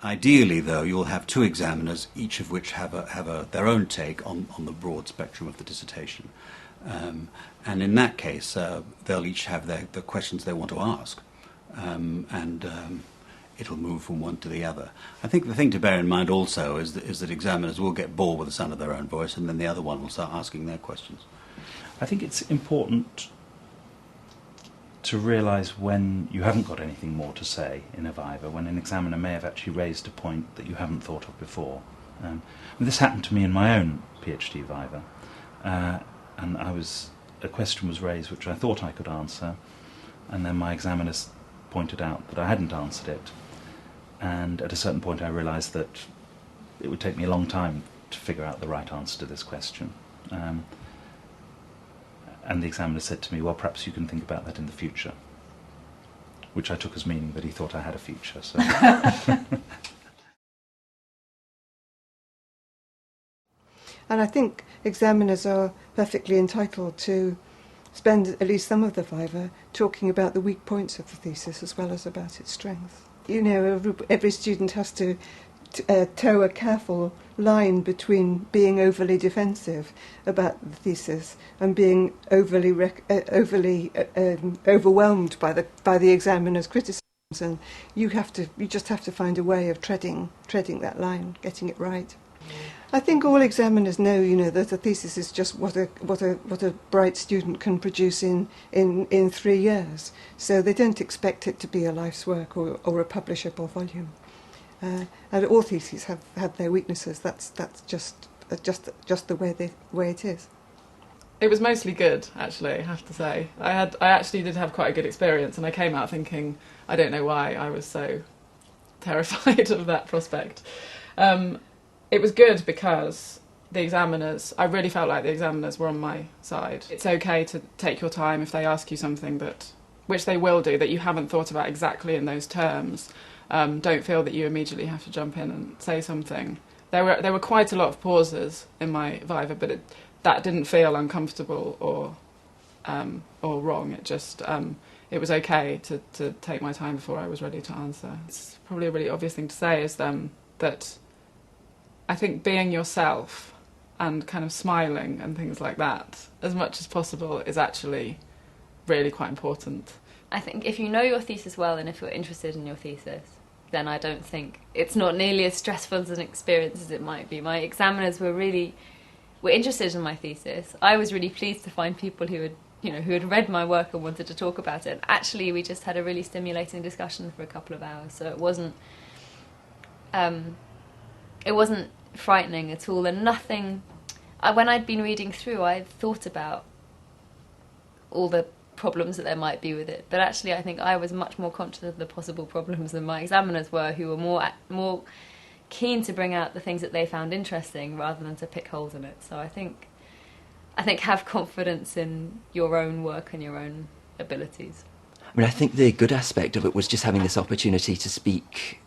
Ideally, though, you'll have two examiners, each of which have their own take on the broad spectrum of the dissertation. And in that case, they'll each have the questions they want to ask. It'll move from one to the other. I think the thing to bear in mind also is that examiners will get bored with the sound of their own voice, and then the other one will start asking their questions. I think it's important to realise when you haven't got anything more to say in a viva, when an examiner may have actually raised a point that you haven't thought of before. And this happened to me in my own PhD viva, and a question was raised which I thought I could answer, and then my examiners pointed out that I hadn't answered it, and at a certain point I realised that it would take me a long time to figure out the right answer to this question. And the examiner said to me, well, perhaps you can think about that in the future, which I took as meaning that he thought I had a future. So. And I think examiners are perfectly entitled to spend at least some of the viva talking about the weak points of the thesis as well as about its strengths. You know, every student has to toe a careful line between being overly defensive about the thesis and being overly overwhelmed by the examiner's criticisms, and you just have to find a way of treading that line, getting it right. I think all examiners know, you know, that a thesis is just what a bright student can produce in 3 years. So they don't expect it to be a life's work or a publishable volume. And all theses have their weaknesses. That's just the way it is. It was mostly good, actually, I have to say. I actually did have quite a good experience, and I came out thinking, I don't know why I was so terrified of that prospect. It was good because I really felt like the examiners were on my side. It's okay to take your time if they ask you something which they will do, that you haven't thought about exactly in those terms. Don't feel that you immediately have to jump in and say something. There were quite a lot of pauses in my viva, but that didn't feel uncomfortable or wrong. It was okay to take my time before I was ready to answer. It's probably a really obvious thing to say is that I think being yourself and kind of smiling and things like that as much as possible is actually really quite important. I think if you know your thesis well and if you're interested in your thesis, then I don't think it's not nearly as stressful as an experience as it might be. My examiners were interested in my thesis. I was really pleased to find people who had read my work and wanted to talk about it. Actually, we just had a really stimulating discussion for a couple of hours, so it wasn't frightening at all, and nothing. When I'd been reading through, I thought about all the problems that there might be with it, but actually I think I was much more conscious of the possible problems than my examiners were, who were more keen to bring out the things that they found interesting rather than to pick holes in it. So I think have confidence in your own work and your own abilities. I mean, I think the good aspect of it was just having this opportunity to speak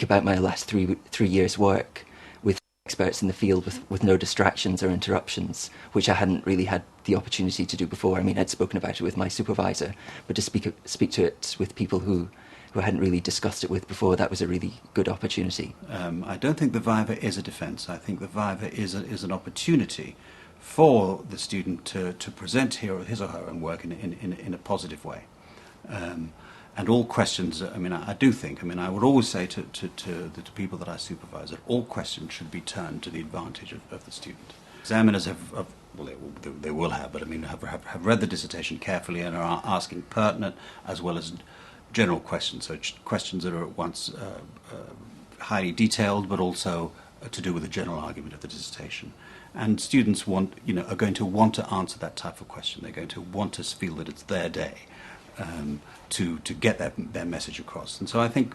about my last three years' work with experts in the field with no distractions or interruptions, which I hadn't really had the opportunity to do before. I mean, I'd spoken about it with my supervisor, but to speak to it with people who I hadn't really discussed it with before, that was a really good opportunity. I don't think the viva is a defence. I think the viva is an opportunity for the student to present his or her own work in a positive way. And all questions, I would always say to the people that I supervise that all questions should be turned to the advantage of the student. Examiners have read the dissertation carefully and are asking pertinent as well as general questions, so questions that are at once highly detailed but also to do with the general argument of the dissertation. And students are going to want to answer that type of question. They're going to want to feel that it's their day to get their message across. And so I think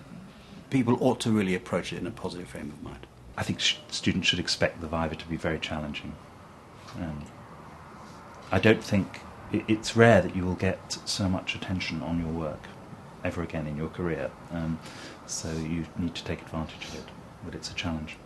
people ought to really approach it in a positive frame of mind. I think students should expect the viva to be very challenging. I don't think it's rare that you will get so much attention on your work ever again in your career, so you need to take advantage of it, but it's a challenge.